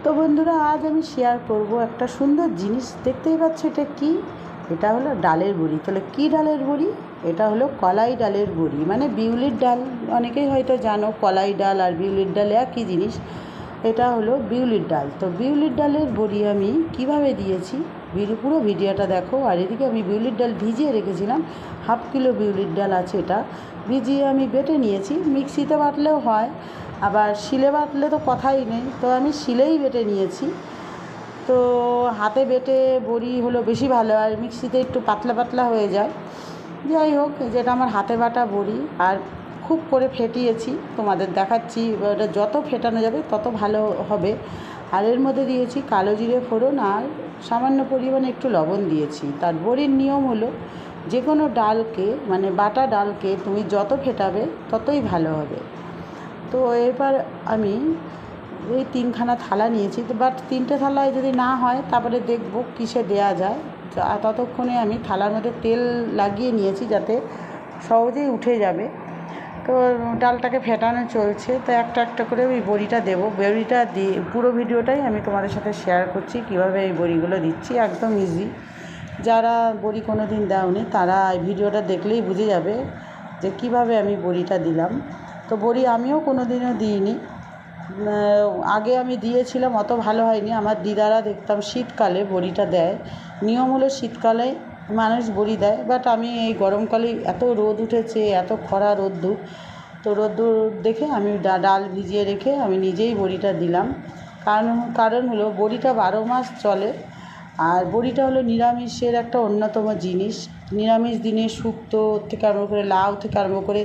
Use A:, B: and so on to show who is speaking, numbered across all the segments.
A: তো বন্ধুরা, আজ আমি শেয়ার করব একটা সুন্দর জিনিস। দেখতেই পাচ্ছ এটা কি? এটা হলো ডালের বড়ি। তাহলে কি ডালের বড়ি? এটা হলো কলাই ডালের বড়ি, মানে বিউলির ডাল। অনেকেই হয়তো জানো কলাই ডাল আর বিউলির ডাল একই জিনিস। এটা হলো বিউলির ডাল। তো বিউলির ডালের বড়ি আমি কিভাবে দিয়েছি পুরো ভিডিওটা দেখো। আর এদিকে আমি বিউলির ডাল ভিজিয়ে রেখেছিলাম, 1/2 কিলো বিউলির ডাল আছে। এটা ভিজিয়ে আমি বেটে নিয়েছি। মিক্সিতে বাটলেও হয়, আবার শিলে বাটলে তো কথাই নেই, তো আমি শিলেই বেটে নিয়েছি। তো হাতে বেটে বড়ি হলো বেশি ভালো, আর মিক্সিতে একটু পাতলা পাতলা হয়ে যায়। যাই হোক, যেটা আমার হাতে বাটা বড়ি, আর খুব করে ফেটিয়েছি, তোমাদের দেখাচ্ছি। এটা যত ফেটানো যাবে তত ভালো হবে। আর এর মধ্যে দিয়েছি কালো জিরে ফোড়ন, আর সামান্য পরিমাণে একটু লবণ দিয়েছি। তার বড়ির নিয়ম হলো, যে কোনো ডালকে, মানে বাটা ডালকে তুমি যত ফেটাবে ততই ভালো হবে। তো এবার আমি এই 3খানা থালা নিয়েছি। তো বাট 3টে থালায় যদি না হয় তারপরে দেখব কিসে দেয়া যায়। ততক্ষণে আমি থালার মধ্যে তেল লাগিয়ে নিয়েছি, যাতে সহজেই উঠে যাবে। তো ডালটাকে ফেটানো চলছে। তো একটা একটা করে ওই বড়িটা দেবো। বড়িটা দিয়ে পুরো ভিডিওটাই আমি তোমাদের সাথে শেয়ার করছি, কীভাবে এই বড়িগুলো দিচ্ছি। একদম ইজি। যারা বড়ি কোনো দিন দাওনি তারা এই ভিডিওটা দেখলেই বুঝে যাবে যে কীভাবে আমি বড়িটা দিলাম। তো বড়ি আমিও কোনো দিনও দিইনি, আগে আমি দিয়েছিলাম, অত ভালো হয়নি। আমার দিদারা দেখতাম শীতকালে বড়িটা দেয়। নিয়ম হলো শীতকালে মানুষ বড়ি দেয়, বাট আমি এই গরমকালে এত রোদ উঠেছে, এত খরা রোদ্দুর, তো রোদ্দুর দেখে আমি ডাল ভিজিয়ে রেখে আমি নিজেই বড়িটা দিলাম। কারণ হলো বড়িটা 12 মাস চলে। আর বড়িটা হলো নিরামিষের একটা অন্যতম জিনিস। নিরামিষ দিনে শুক্তো থেকে আরম্ভ করে, লাউ থেকে আরম্ভ করে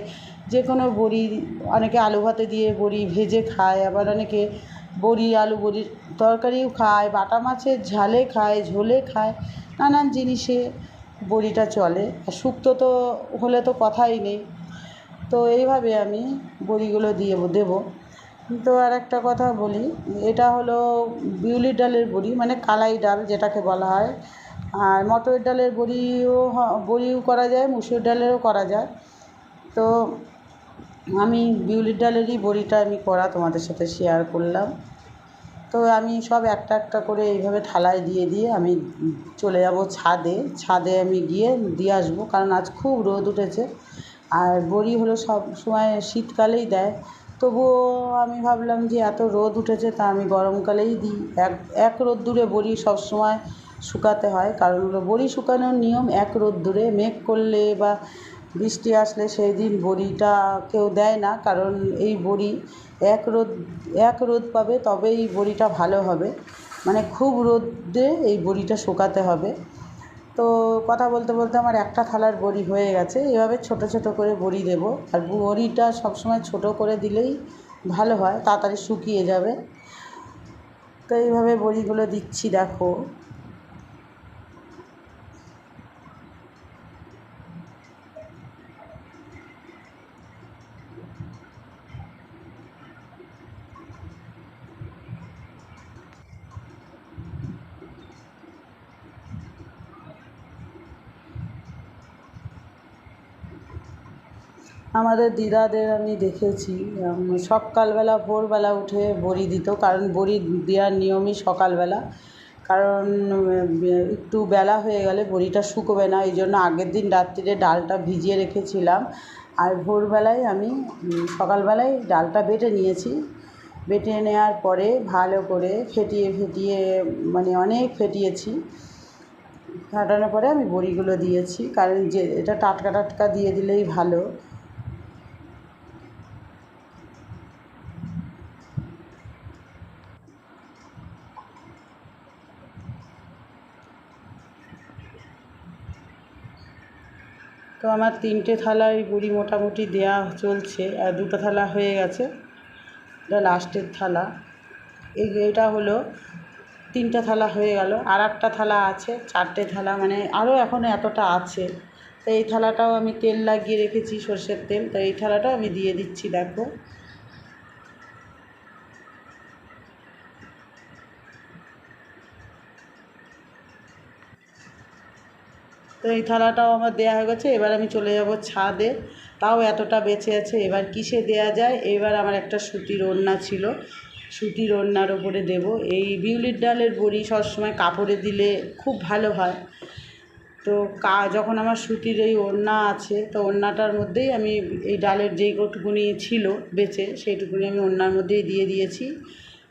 A: যে কোনো বড়ি, অনেকে আলু ভাতে দিয়ে বড়ি ভেজে খায়, আবার অনেকে বড়ি আলু বড়ির তরকারিও খায়, বাটা মাছের ঝালে খায়, ঝোলে খায়, নানান জিনিসে বড়িটা চলে। আর শুক্তো তো হলে তো কথাই নেই। তো এইভাবে আমি বড়িগুলো দিয়ে দেবো। তো আর একটা কথা বলি, এটা হলো বিউলির ডালের বড়ি, মানে কালাই ডাল যেটাকে বলা হয়। আর মটরের ডালের বড়িও করা যায়, মুসুর ডালেরও করা যায়। তো আমি বিউলির ডালেরই বড়িটা আমি করা তোমাদের সাথে শেয়ার করলাম। তো আমি সব একটা একটা করে এইভাবে থালায় দিয়ে দিয়ে আমি চলে যাব ছাদে আমি গিয়ে দিয়ে আসবো, কারণ আজ খুব রোদ উঠেছে। আর বড়ি হলো সব সময় শীতকালেই দেয়, তবুও আমি ভাবলাম যে এত রোদ উঠেছে, তা আমি গরমকালেই দিই। এক রোদ্দুরে বড়ি সবসময় শুকাতে হয়, কারণ হলো বড়ি শুকানোর নিয়ম এক রোদ্দুরে। মেঘ করলে বা বৃষ্টি আসলে সেই দিন বড়িটা কেউ দেয় না, কারণ এই বড়ি এক রোদ পাবে তবেই বড়িটা ভালো হবে, মানে খুব রোদে এই বড়িটা শুকাতে হবে। তো কথা বলতে বলতে আমার একটা থালার বড়ি হয়ে গেছে। এভাবে ছোট ছোট করে বড়ি দেবো। আর বড়িটা সবসময় ছোট করে দিলেই ভালো হয়, তাড়াতাড়ি শুকিয়ে যাবে। তো এইভাবে বড়িগুলো দিচ্ছি, দেখো। আমাদের দিদাদের আমি দেখেছি সকালবেলা ভোরবেলা উঠে বড়ি দিত, কারণ বড়ি দেওয়ার নিয়মই সকালবেলা। কারণ একটু বেলা হয়ে গেলে বড়িটা শুকোবে না, এই জন্য আগের দিন রাত্রিরে ডালটা ভিজিয়ে রেখেছিলাম। আর ভোরবেলায় আমি সকালবেলায় ডালটা বেটে নিয়েছি। বেটে নেওয়ার পরে ভালো করে ফেটিয়ে মানে অনেক ফেটিয়েছি। ফাটানোর পরে আমি বড়িগুলো দিয়েছি, কারণ যে এটা টাটকা টাটকা দিয়ে দিলেই ভালো। তো আমার 3টে থালায় বড়ি মোটামুটি দেয়া চলছে, আর 2টো থালা হয়ে গেছে, এটা লাস্টের থালা। এটা হলো 3টে থালা হয়ে গেল, আর একটা থালা আছে, 4টে থালা, মানে আরও এখনও এতটা আছে। তো এই থালাটাও আমি তেল লাগিয়ে রেখেছি, সরষের তেল। তো এই থালাটাও আমি দিয়ে দিচ্ছি, দেখো। তো এই থালাটাও আমার দেয়া হয়ে গেছে। এবার আমি চলে যাব ছাদে। তাও এতটা বেঁচে আছে, এবার কিসে দেয়া যায়। এবার আমার একটা সুতির ওড়না ছিল, সুতির ওড়নার ওপরে দেব। এই বিউলির ডালের বড়ি সবসময় কাপড়ে দিলে খুব ভালো হয়। তো যখন আমার সুতির এই ওড়না আছে, তো ওড়নাটার মধ্যেই আমি এই ডালের যেইটুকুনি ছিল বেঁচে, সেইটুকুনি আমি ওড়নার মধ্যেই দিয়ে দিয়েছি।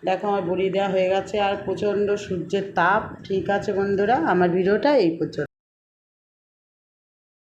A: দেখো আমার বড়ি দেওয়া হয়ে গেছে, আর প্রচণ্ড সূর্যের তাপ। ঠিক আছে বন্ধুরা, আমার ভিডিওটা এই পর্যন্ত।